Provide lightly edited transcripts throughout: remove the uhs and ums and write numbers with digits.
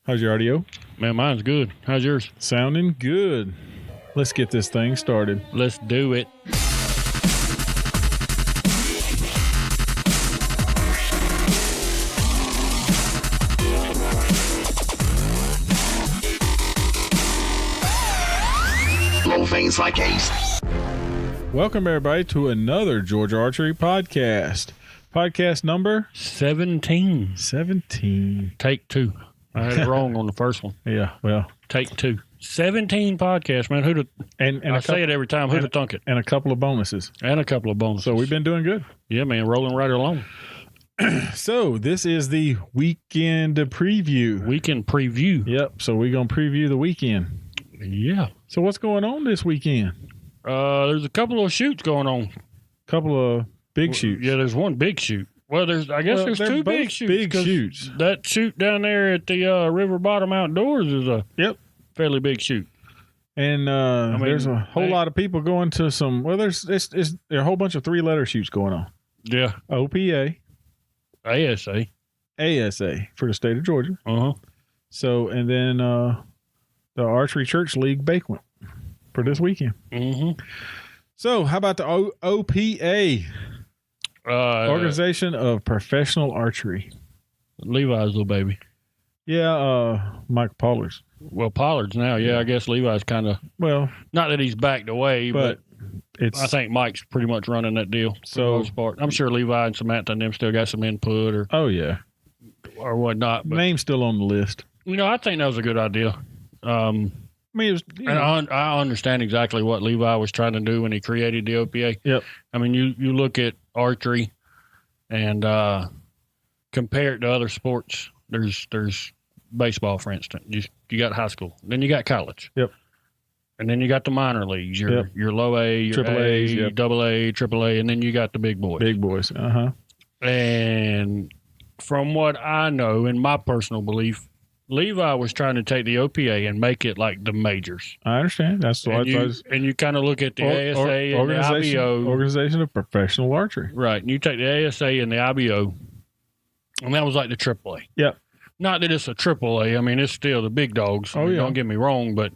How's your audio? Man, mine's good. How's yours? Sounding good. Let's get this thing started. Let's do it. Blow things like ace. Welcome, everybody, to another Georgia Archery podcast. Podcast number 17. 17. Take two. I had it wrong on the first one. Yeah, well. Take two. 17 podcasts, man. I say it every time. Who'd have thunk it? And a couple of bonuses. And a couple of bonuses. So we've been doing good. Yeah, man. Rolling right along. So this is the weekend preview. Weekend preview. Yep. So we're going to preview the weekend. Yeah. So what's going on this weekend? There's a couple of shoots going on. Couple of big shoots. Yeah, there's one big shoot. Well, there's two big shoots. Big shoots. That shoot down there at the River Bottom Outdoors is a fairly big shoot. And there's a whole lot of people going to some. Well, there's a whole bunch of 3-letter shoots going on. Yeah. OPA, ASA for the state of Georgia. So, and then the Archery Church League banquet for this weekend. So, how about the OPA? Organization of Professional Archery. Levi's little baby. Yeah, Mike Pollard's. Well, Pollard's now. Yeah, I guess Levi's kind of. Well, not that he's backed away, but I think Mike's pretty much running that deal for the most part. I'm sure Levi and Samantha and them still got some input or whatnot. But, name's still on the list. You know, I think that was a good idea. I mean, it was, I understand exactly what Levi was trying to do when he created the OPA. Yep. I mean, you look at archery and compare it to other sports. There's baseball, for instance. You got high school, then you got college. Yep. And then you got the minor leagues. Your low A, your triple A, double A, triple A, and then you got the big boys. Big boys. And from what I know, in my personal belief, Levi was trying to take the OPA and make it like the majors. I understand. That's what and you kind of look at the ASA and the IBO. Organization of Professional Archery. Right. And you take the ASA and the IBO, and that was like the AAA. Yep. Not that it's a AAA. I mean, it's still the big dogs. Don't get me wrong, but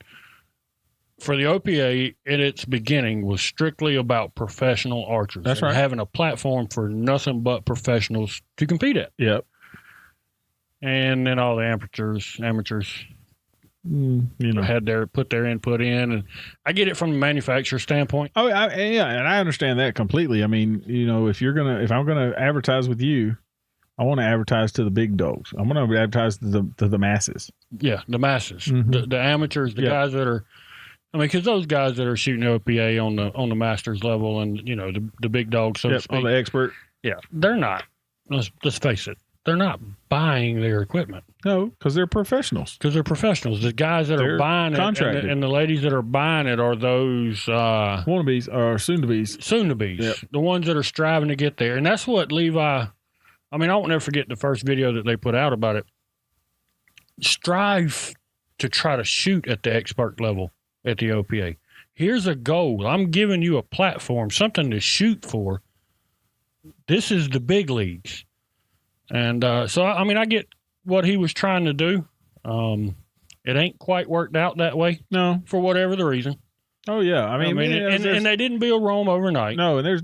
for the OPA, in its beginning, was strictly about professional archers. That's right. Having a platform for nothing but professionals to compete at. Yep. And then all the amateurs, had put their input in, and I get it from the manufacturer standpoint. Oh, and I understand that completely. I mean, if I'm gonna advertise with you, I want to advertise to the big dogs. I'm going to advertise to the masses. Yeah, the masses, the amateurs, the guys that are. I mean, because those guys that are shooting OPA on the masters level, and the big dogs, so to speak, on the expert. Yeah, they're not. Let's face it. They're not buying their equipment. No, because they're professionals. The guys that are buying it and the ladies that are buying it are those wannabes or soon-to-bes. Soon-to-bes. The ones that are striving to get there. And that's what Levi, I mean, I won't never forget the first video that they put out about it. Strive to try to shoot at the expert level at the OPA. Here's a goal. I'm giving you a platform, something to shoot for. This is the big leagues. And so, I mean, I get what he was trying to do. It ain't quite worked out that way. No. For whatever the reason. Oh, yeah. I mean and they didn't build Rome overnight. No, and it's,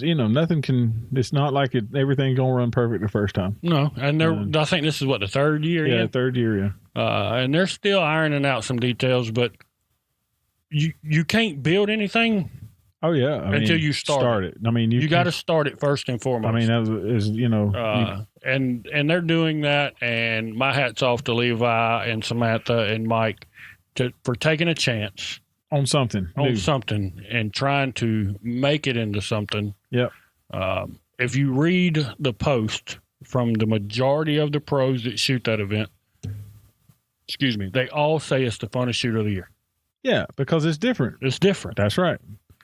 nothing can, it's not like everything's going to run perfect the first time. No. And I think this is the third year? Yeah, third year, yeah. And they're still ironing out some details, but you can't build anything. Oh, yeah. Until you start it. I mean, you got to start it first and foremost. I mean, that is, and they're doing that. And my hat's off to Levi and Samantha and Mike for taking a chance on something and trying to make it into something. Yep. If you read the post from the majority of the pros that shoot that event, they all say it's the funnest shoot of the year. Yeah, because it's different. It's different. That's right.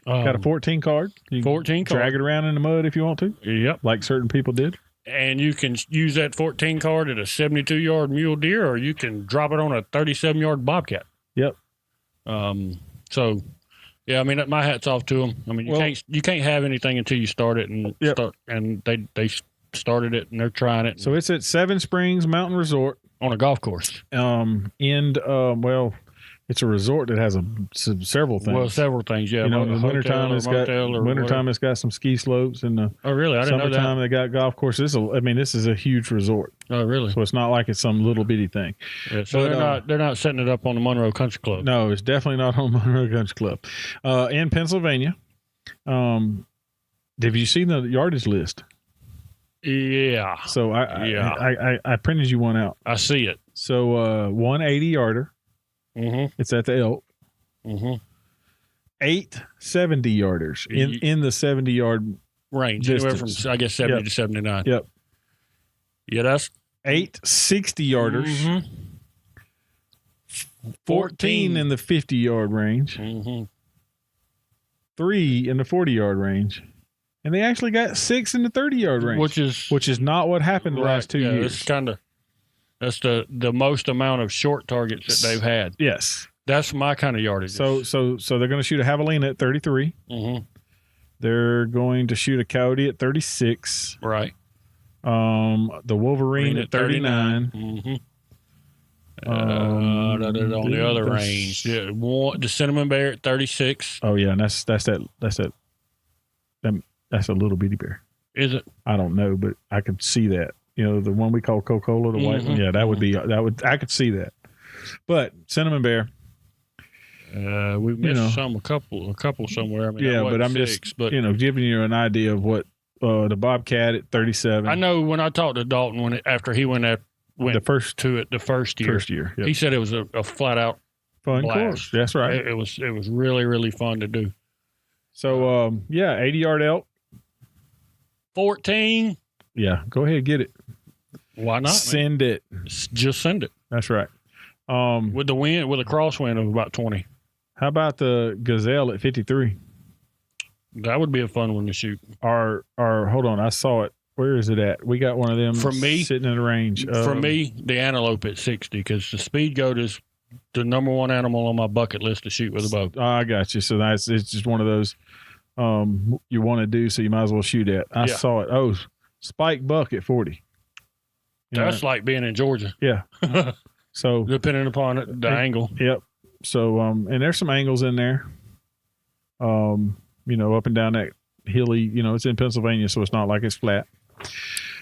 Got a 14 card. You 14 card. Drag it around in the mud if you want to. Yep. Like certain people did. And you can use that 14 card at a 72-yard mule deer, or you can drop it on a 37-yard bobcat. Yep. So, yeah, I mean, my hat's off to them. I mean, you can't have anything until you start it, and they started it and they're trying it. So it's at Seven Springs Mountain Resort. On a golf course. Well, it's a resort that has several things. Well, several things, yeah. In the wintertime, it's got some ski slopes. In the really? I didn't know that. Summertime, they got golf courses. This is a huge resort. Oh, really? So it's not like it's some little bitty thing. Yeah, so they're not setting it up on the Monroe Country Club. No, it's definitely not on Monroe Country Club. In Pennsylvania, have you seen the yardage list? Yeah. So I printed you one out. I see it. So 180 yarder. Mm-hmm. It's at the Elk. Mm-hmm. 8 70 yarders in the 70 yard range, distance. Anywhere from, I guess, 70 to 79. Yep. Yeah, that's 8 60 yarders. Mm-hmm. 14 in the 50 yard range. Mm-hmm. 3 in the 40 yard range. And they actually got 6 in the 30 yard range, which is not what happened the last 2 years. That's the most amount of short targets that they've had. Yes, that's my kind of yardage. So they're going to shoot a javelina at 33. Mm-hmm. They're going to shoot a coyote at 36. Right. The wolverine at 39. Mm-hmm. On the other range, the cinnamon bear at 36. Oh yeah, and that's a little bitty bear. Is it? I don't know, but I could see that. The one we call Coca-Cola, the white one. Yeah, I could see that. But cinnamon bear. We missed a couple somewhere. But I'm just giving you an idea of what the Bobcat at 37. I know when I talked to Dalton after he went the first year. Yep. He said it was a flat out fun blast. Course. That's right. It was really, really fun to do. So 80 yard elk. 14. Yeah, go ahead, get it. Why not? Send it. Just send it. That's right. With a crosswind of about 20. How about the gazelle at 53? That would be a fun one to shoot. Hold on, I saw it. Where is it at? We got one of them sitting in the range. For me, the antelope at 60, because the speed goat is the number one animal on my bucket list to shoot with a bow. I got you. So it's just one of those you want to do, so you might as well shoot at. I saw it. Oh, spike buck at 40. That's like being in Georgia. Yeah. So depending upon the angle. Yep. So and there's some angles in there. Up and down that hilly. It's in Pennsylvania, so it's not like it's flat.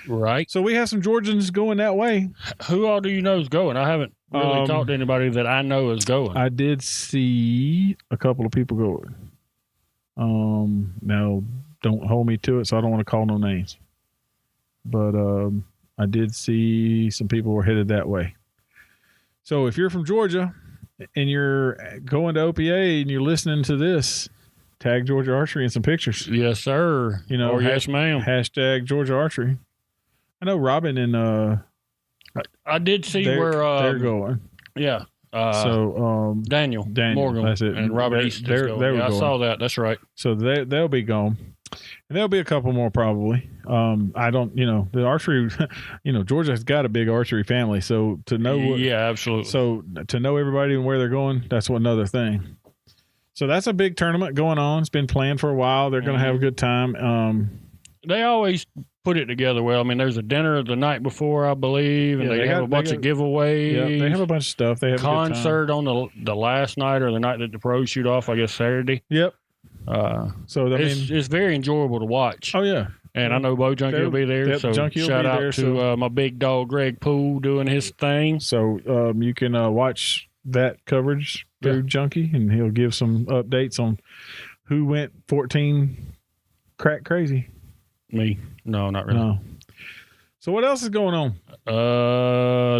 Right. So we have some Georgians going that way. Who all do you know is going? I haven't really talked to anybody that I know is going. I did see a couple of people going. Now don't hold me to it, so I don't want to call no names. But I did see some people were headed that way. So if you're from Georgia and you're going to OPA and you're listening to this, tag Georgia Archery in some pictures. Yes, sir. Yes, ma'am. Hashtag Georgia Archery. I know Robin and I did see where they're going. Yeah. Daniel Morgan, that's it. And Robert East. I saw that. That's right. So they'll be gone. And there'll be a couple more probably. I don't, the archery, Georgia's got a big archery family. So to know absolutely. So to know everybody and where they're going, that's another thing. So that's a big tournament going on. It's been planned for a while. They're going to have a good time. They always put it together well. There's a dinner the night before, I believe, and they have a bunch of giveaways. Yeah, they have a bunch of stuff. They have concert on the last night or the night that the pros shoot off, I guess Saturday. Yep. It's very enjoyable to watch. Oh yeah. And I know Bo Junkie will be there. Yep, so shout out to my big dog Greg Poole doing his thing. So you can watch that coverage through Junkie, and he'll give some updates on who went 14 crack crazy. Me? No, not really. No. So what else is going on?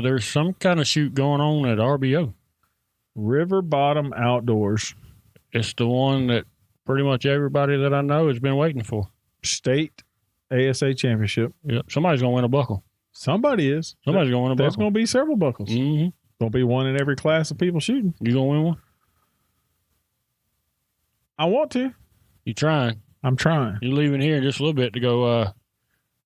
There's some kind of shoot going on at RBO. River Bottom Outdoors. It's the one that pretty much everybody that I know has been waiting for. State ASA Championship. Yep. Somebody's going to win a buckle. Somebody is. Somebody's going to win a buckle. There's going to be several buckles. Mm-hmm. Going to be one in every class of people shooting. You going to win one? I want to. You trying? I'm trying. You're leaving here in just a little bit to go.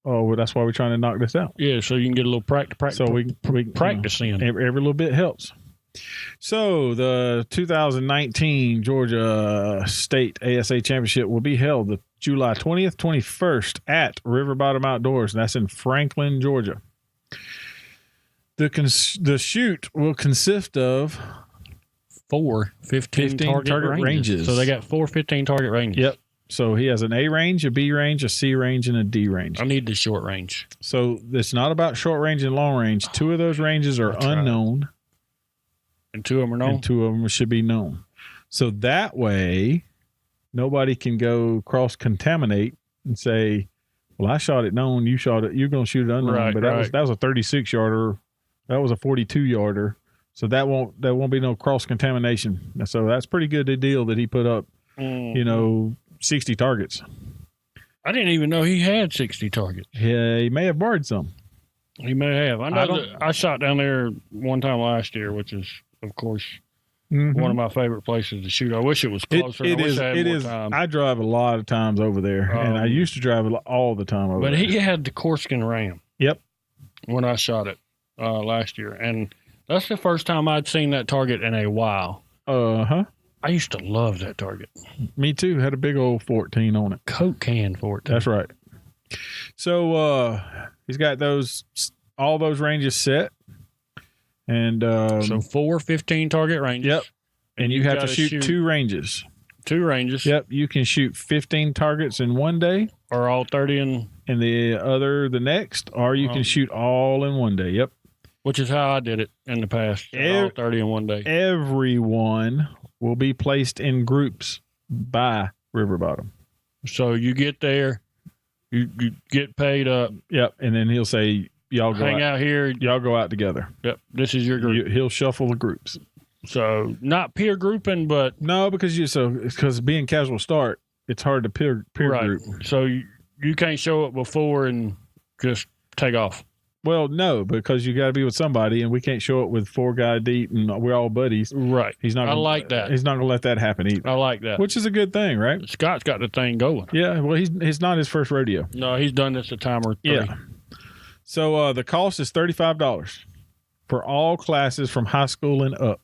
Well, that's why we're trying to knock this out. Yeah, so you can get a little practice. So we practice in. Every little bit helps. So the 2019 Georgia State ASA Championship will be held the July 20th, 21st at River Bottom Outdoors. And that's in Franklin, Georgia. The shoot will consist of 4 15 target ranges. So they got 4 15 target ranges. Yep. So he has an A range, a B range, a C range, and a D range. I need the short range. So it's not about short range and long range. 2 of those ranges are unknown. And 2 of them are known? And 2 of them should be known. So that way, nobody can go cross-contaminate and say, well, I shot it known, you shot it, you're going to shoot it unknown. Right, but that was a 36-yarder. That was a 42-yarder. So that won't be no cross-contamination. So that's pretty good a deal that he put up, 60 targets. I didn't even know he had 60 targets. Yeah, he may have borrowed some. He may have. I know I shot down there one time last year, which is, of course, one of my favorite places to shoot. I wish it was closer. I wish I had more time. I drive a lot of times over there, and I used to drive all the time over there. But he had the Corskin Ram. Yep. When I shot it last year. And that's the first time I'd seen that target in a while. Uh-huh. I used to love that target. Me too. Had a big old 14 on it. Coke can 14. That's right. So he's got all those ranges set. And so 4 15 target ranges. Yep. And you have to shoot 2 ranges. 2 ranges. Yep. You can shoot 15 targets in one day. Or all 30 in. And the next. Or you can shoot all in one day. Yep. Which is how I did it in the past. All 30 in one day. Everyone will be placed in groups by river bottom. So you get there, you get paid up. Yep. And then he'll say, y'all go hang out here. Y'all go out together. Yep. This is your group. He'll shuffle the groups. So not peer grouping, but no, because being casual start, it's hard to peer group. So you can't show up before and just take off. Well, no, because you got to be with somebody, and we can't show up with 4 guys deep, and we're all buddies. Right. I like that. He's not going to let that happen either. I like that. Which is a good thing, right? Scott's got the thing going. Yeah. Well, he's not his first rodeo. No, he's done this a time or 3. Yeah. So the cost is $35 for all classes from high school and up.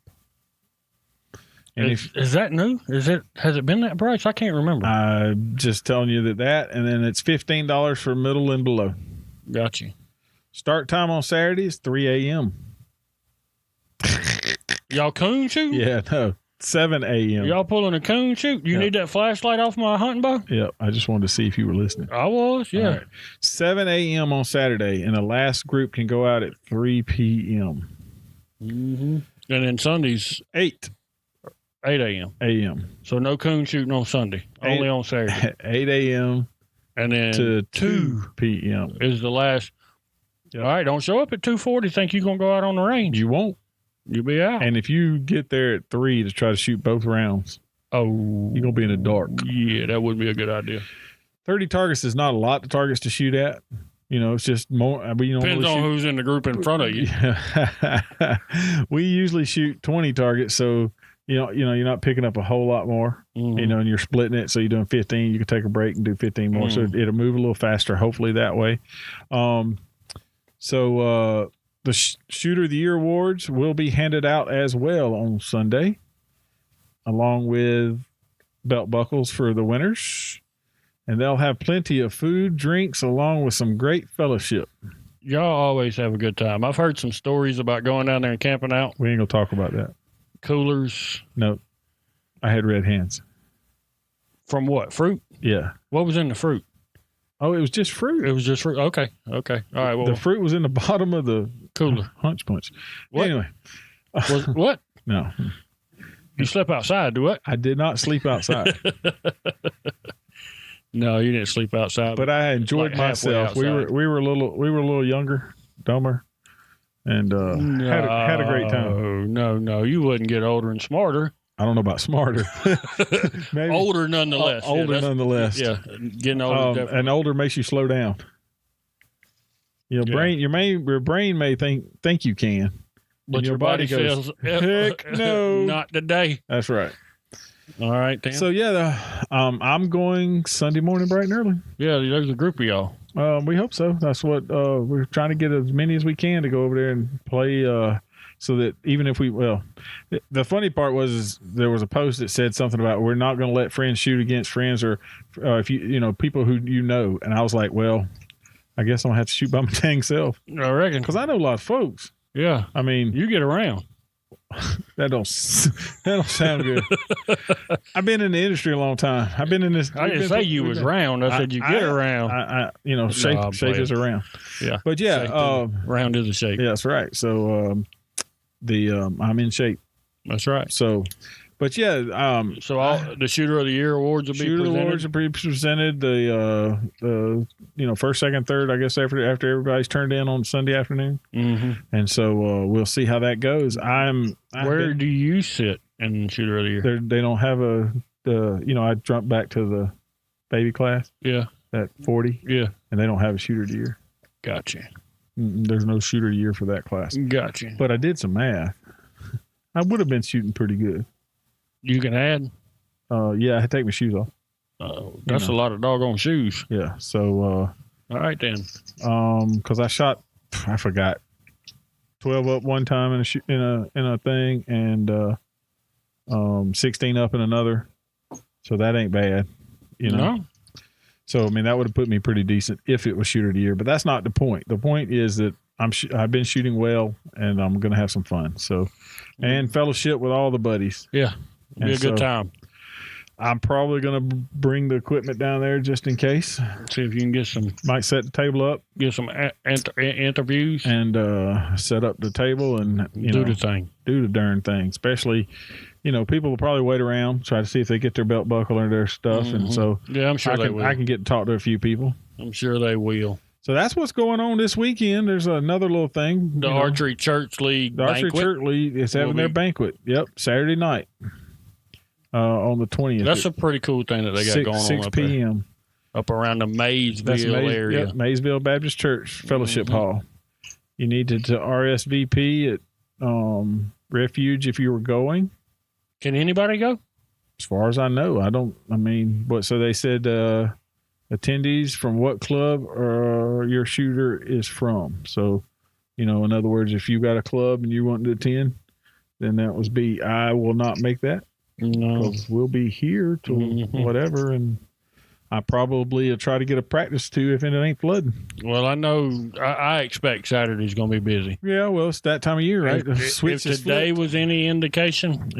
And is that new? Has it been that price? I can't remember. I'm just telling you that, and then it's $15 for middle and below. Got you. Start time on Saturday is 3 a.m. Y'all coon shooting? Yeah, no. 7 a.m. Y'all pulling a coon shoot? You need that flashlight off my hunting bow? Yeah, I just wanted to see if you were listening. I was, yeah. Right. 7 a.m. on Saturday, and the last group can go out at 3 p.m. Mm-hmm. And then Sundays? 8 a.m. So no coon shooting on Sunday, only on Saturday. 8 a.m. And then to 2 p.m. is the last. Yep. All right, don't show up at 2:40. Think you're going to go out on the range. You won't. You'll be out. And if you get there at 3 to try to shoot both rounds, you're going to be in the dark. Yeah, that would be a good idea. 30 targets is not a lot of targets to shoot at. It's just more. Depends on who's in the group in front of you. We usually shoot 20 targets, so you're not picking up a whole lot more. Mm-hmm. And you're splitting it, so you're doing 15. You can take a break and do 15 more, so it'll move a little faster. Hopefully that way. So the Shooter of the Year awards will be handed out as well on Sunday, along with belt buckles for the winners. And they'll have plenty of food, drinks, along with some great fellowship. Y'all always have a good time. I've heard some stories about going down there and camping out. We ain't going to talk about that. Coolers. No. I had red hands. From what? Fruit? Yeah. What was in the fruit? Oh, it was just fruit. It was just fruit. Okay. All right. Well, the fruit was in the bottom of the cooler. Hunch punch. What? Anyway. What? No. You slept outside, do what? I did not sleep outside. No, you didn't sleep outside. But I enjoyed myself. We were a little younger, dumber, and had a great time. No, you wouldn't get older and smarter. I don't know about smarter. Maybe. Older nonetheless. Older nonetheless. Yeah, getting older. And older makes you slow down. Your brain may think you can, but your body goes, heck no, not today. That's right. All right, Dan. So I'm going Sunday morning bright and early. Yeah, there's a group of y'all. We hope so. That's what we're trying to get as many as we can to go over there and play. So that even if the funny part was there was a post that said something about we're not going to let friends shoot against friends or if people who and I was like, well, I guess I'm gonna have to shoot by my dang self. I reckon because I know a lot of folks. Yeah. I mean, You get around. that don't sound good. I've been in the industry a long time. I've been in this. I didn't say you was round. I said you get around. Shape is around. Yeah. But yeah, round is a shape. Yeah, that's right. So I'm in shape. That's right. So, but yeah, so all the Shooter of the Year awards will be presented. Shooter awards will be presented. The first, second, third. I guess after everybody's turned in on Sunday afternoon, and so we'll see how that goes. Where do you sit in Shooter of the Year? They don't have I jumped back to the baby class. Yeah, at 40. Yeah, and they don't have a Shooter of the Year. Gotcha. There's no Shooter of the Year for that class. Gotcha. But I did some math. I would have been shooting pretty good. You can add? Yeah, I had to take my shoes off. That's a lot of doggone shoes. Yeah. So, all right then. Because I shot, I forgot, 12 up one time in a thing, and 16 up in another. So that ain't bad, No. So I mean, that would have put me pretty decent if it was Shooter of the Year. But that's not the point. The point is that I've been shooting well, and I'm going to have some fun. So, and fellowship with all the buddies. Yeah. Be a good time. I'm probably going to bring the equipment down there just in case. See if you can get some. Might set the table up. Get some interviews. And set up the table and do the thing. Do the darn thing. Especially, people will probably wait around, try to see if they get their belt buckle or their stuff. And so yeah, I'm sure they will. I can get to talk to a few people. I'm sure they will. So that's what's going on this weekend. There's another little thing. The Archery Church League The Archery Church League is having their banquet. Yep, Saturday night on the 20th. That's a pretty cool thing that they got going on 6 p.m. Up around the Maysville area. Yep, Maysville Baptist Church Fellowship Hall. You needed to RSVP at Refuge if you were going. Can anybody go? As far as I know, so they said attendees from what club your shooter is from. So, in other words, if you got a club and you want to attend, then that was B. I will not make that. No. We'll be here till whatever, and I probably will try to get a practice too if it ain't flooding. Well, I know I expect Saturday's going to be busy. Yeah, well, it's that time of year, right? If today was any indication,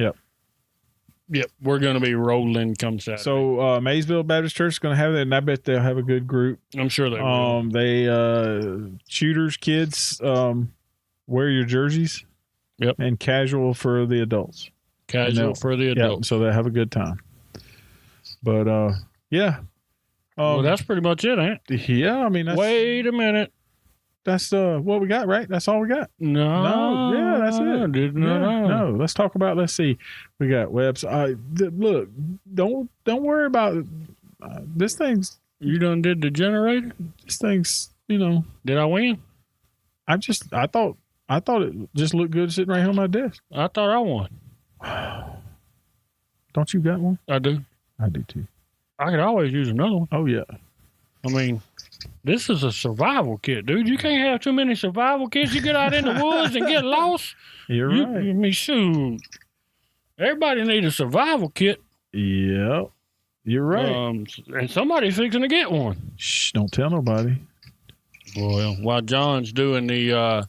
Yep, we're going to be rolling come Saturday. So Maysville Baptist Church is going to have that, and I bet they'll have a good group. I'm sure they will. They shooters, kids, wear your jerseys. Yep, and casual for the adults. Casual for the adults. Yep, so they have a good time. But yeah. Well, that's pretty much it, ain't it? Yeah, that's, wait a minute. That's what we got, right? That's all we got. No, yeah, that's it. No. Let's talk about. Let's see. We got website. Look, don't worry about this thing's. You done did the generator. This thing's. Did I win? I thought it just looked good sitting right here on my desk. I thought I won. Don't you got one? I do. I do too. I could always use another one. Oh yeah. This is a survival kit, dude. You can't have too many survival kits. You get out in the woods and get lost. You're right. Shoot. Everybody needs a survival kit. Yep. You're right. And somebody's fixing to get one. Shh, don't tell nobody. Well, while John's doing the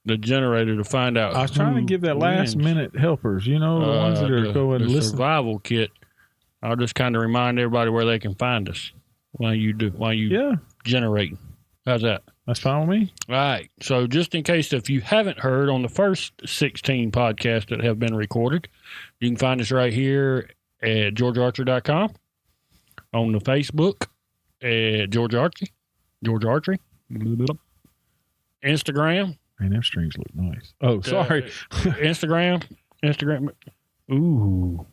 generator to find out. I was trying to give that last minute helpers, the ones that are going to listen. Survival kit. I'll just kind of remind everybody where they can find us while you generate. How's that? That's fine with me. All right. So just in case if you haven't heard on the first 16 podcasts that have been recorded, you can find us right here at georgearchery.com, on the Facebook at George Archery, Instagram. Man, them strings look nice. Oh, sorry. Instagram. Ooh,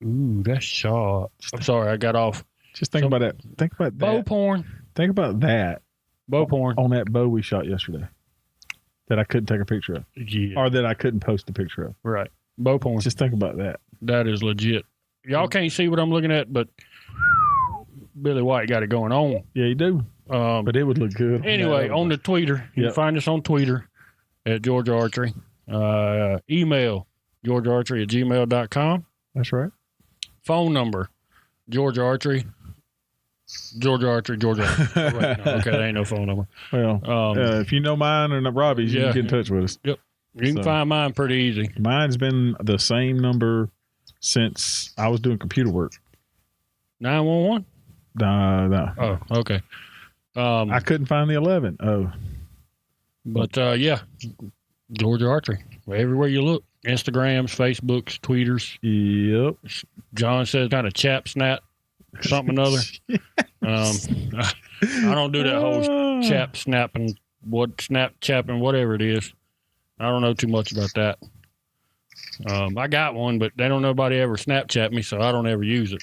that's sharp. I'm sorry, I got off. Just think about that. Think about that. Bow porn. Think about that. Bow porn. On that bow we shot yesterday that I couldn't take a picture of. Yeah. Or that I couldn't post a picture of. Right. Bow porn. Just think about that. That is legit. Y'all can't see what I'm looking at, but Billy White got it going on. Yeah, you do. But it would look good. Anyway, on the Twitter. You can find us on Twitter at George Archery. Email georgearchery@gmail.com. That's right. Phone number, George Archery, Georgia Archery, Georgia Archery. Oh, wait, no. Okay, that ain't no phone number. Well, if you know mine or Robbie's, you can get in touch with us. Yep. You can find mine pretty easy. Mine's been the same number since I was doing computer work. 911? No. Oh, okay. I couldn't find the 11. Oh. But, yeah, Georgia Archery. Everywhere you look. Instagrams, Facebooks, Tweeters. Yep. John says kind of chap snap, something or other. I don't do that whole chap snapping, snap chapping, whatever it is. I don't know too much about that. I got one, but they don't nobody ever Snapchat me, so I don't ever use it.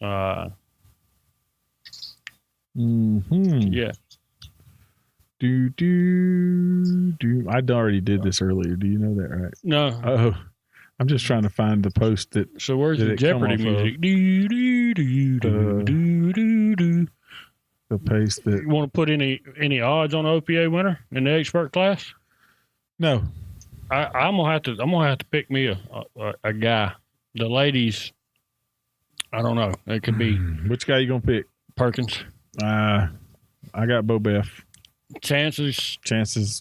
Yeah. I already did this earlier. Do you know that, right? No. Oh, I'm just trying to find the post that. So where's the Jeopardy music? The paste that. You want to put any odds on the OPA winner in the expert class? No. I'm gonna have to pick me a guy. The ladies, I don't know. It could be which guy you gonna pick? Perkins. I got Bo Beff. Chances,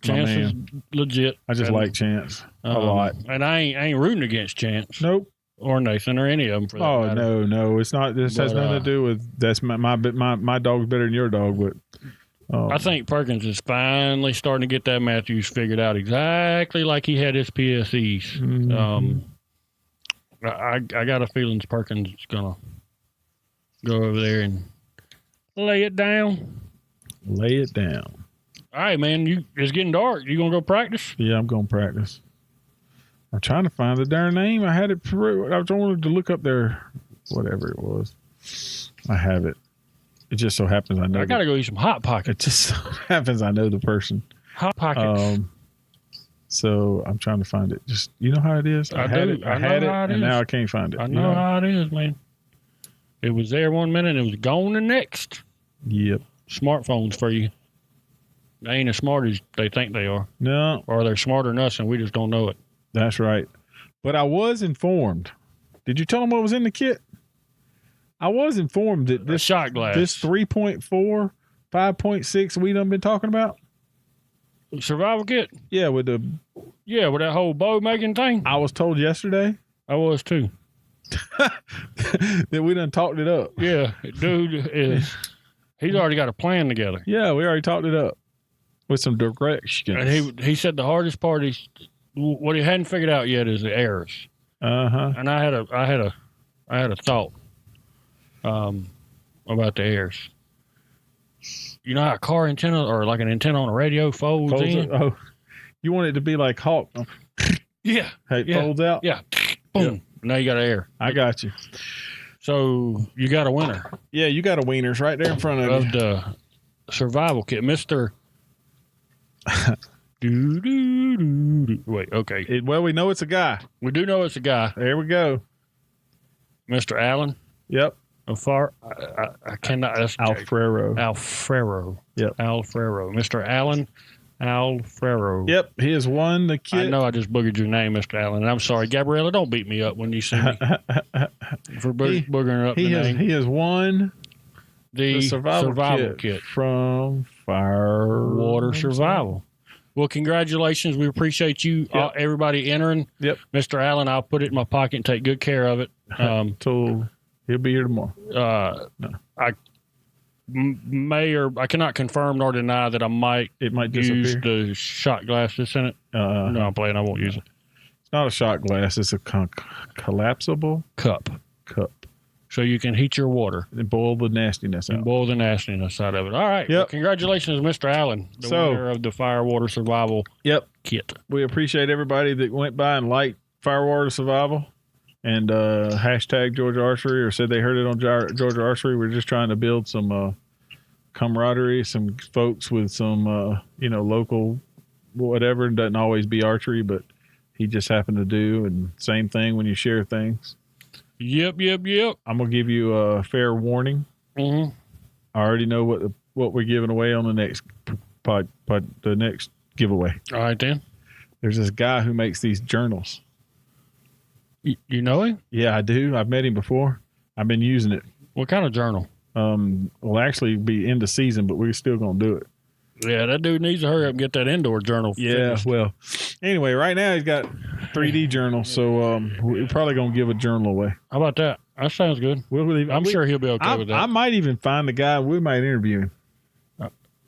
my man. Legit. I just like Chance a lot, and I ain't rooting against Chance. Nope. Or Nathan or any of them. For that matter. No, it's not. This has nothing to do with that's my dog's better than your dog, but. I think Perkins is finally starting to get that Matthews figured out exactly like he had his PSEs. Mm-hmm. I got a feeling Perkins is gonna go over there and lay it down. Lay it down. All right, man. It's getting dark. You gonna go practice? Yeah, I'm gonna practice. I'm trying to find the darn name. I had it. I wanted to look up there, whatever it was. I have it. It just so happens I know. I gotta go eat some Hot Pockets. It just so happens I know the person. Hot Pockets. So I'm trying to find it. Just you know how it is. I had it, and now I can't find it. I know how it is, man. It was there one minute, and it was gone the next. Yep. Smartphones for you. They ain't as smart as they think they are. No. Or they're smarter than us, and we just don't know it. That's right. But I was informed. Did you tell them what was in the kit? I was informed that this shot glass, this 3.4, 5.6 we done been talking about. Survival kit? Yeah, with that whole bow making thing. I was told yesterday. I was too. That we done talked it up. Yeah, dude he's already got a plan together. Yeah, we already talked it up with some directions. And he said the hardest part is what he hadn't figured out yet is the errors. And I had a thought about the errors. You know how a car antenna or like an antenna on a radio folds in? Oh, you want it to be like Hawk? Yeah. Hey, it folds out? Yeah. Boom. Yep. Now you got an air. I got you. So you got a winner. Yeah, you got a wieners right there in front of you. The survival kit, Mr. Wait, okay. Well, we know it's a guy. We do know it's a guy. There we go. Mr. Allen. Yep. I cannot. That's Alfredo. Yep. Alfredo. Mr. Allen Alfredo. Yep. He has won the kit. I know I just boogered your name, Mr. Allen. And I'm sorry. Gabriella, don't beat me up when you see me for boogering up the name. He has won the survival kit from Firewater Survival. Well, congratulations. We appreciate you, everybody entering. Yep. Mr. Allen, I'll put it in my pocket and take good care of it. Till he'll be here tomorrow. No. I cannot confirm nor deny that it might use the shot glass that's in it. No, I'm playing. I won't use it. It's not a shot glass. It's a collapsible cup. So you can heat your water. And boil the nastiness out. Out of it. All right. Yep. Well, congratulations, Mr. Allen, the winner of the Firewater Survival kit. We appreciate everybody that went by and liked Firewater Survival and hashtag Georgia Archery or said they heard it on Georgia Archery. We're just trying to build some camaraderie, some folks with some, local whatever. It doesn't always be archery, but he just happened to do. And same thing when you share things. Yep. I'm gonna give you a fair warning. Mm-hmm. I already know what we're giving away on the next the next giveaway. All right, then. There's this guy who makes these journals. You know him? Yeah, I do. I've met him before. I've been using it. What kind of journal? Will actually be end of season, but we're still gonna do it. Yeah, that dude needs to hurry up and get that indoor journal. Yeah, finished. well, anyway, right now he's got 3D journals, so we're probably gonna give a journal away. How about that? That sounds good. I'm sure he'll be okay with that. I might even find the guy. We might interview him.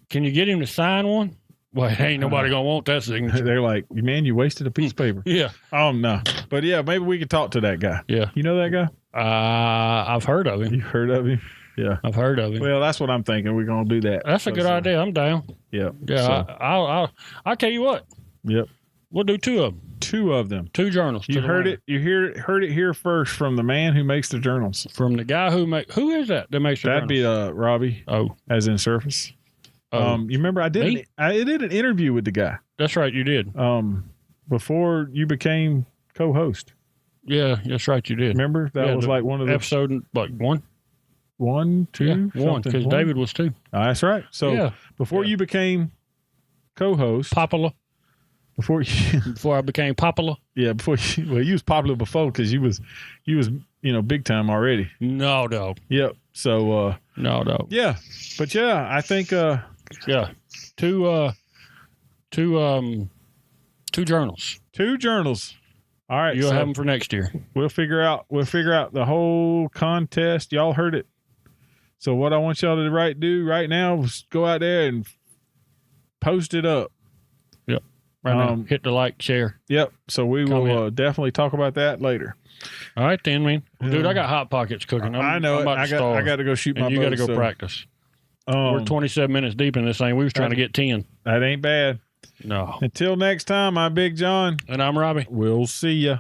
Can you get him to sign one? Well, ain't nobody gonna want that signature. They're like, man, you wasted a piece of paper. Yeah. No, but yeah, maybe we could talk to that guy. Yeah. You know that guy? I've heard of him. You heard of him? Yeah, I've heard of him. Well, that's what I'm thinking. We're gonna do that. That's a good idea. I'm down. Yep. Yeah. So, I'll tell you what. Yep. We'll do 2 of them. 2 of them. 2 journals. You heard it. You heard it here first from the man who makes the journals. From the guy who is that makes the That'd journals? be Robbie. Oh, as in Surface. Oh. You remember I did an interview with the guy. That's right, you did. Before you became co-host. Yeah, that's right, you did. Remember that was like one of the episode, like 1, 1, 2, yeah, 1 because David was 2. That's right. So before you became co-host, popular. Before I became popular. Yeah, you was popular before because you was big time already. No, dog. Yep. So no, dog. Yeah, but yeah, I think 2 journals. 2 journals. All right, you'll have them for next year. We'll figure out the whole contest. Y'all heard it. So what I want y'all to do right now is go out there and post it up. Yep. Right now, hit the like, share. Yep. So we will definitely talk about that later. All right, then, man. Dude, I got Hot Pockets cooking. I know it. I got to go shoot my bow. You got to go practice. We're 27 minutes deep in this thing. We was trying to get 10. That ain't bad. No. Until next time, I'm Big John. And I'm Robbie. We'll see ya.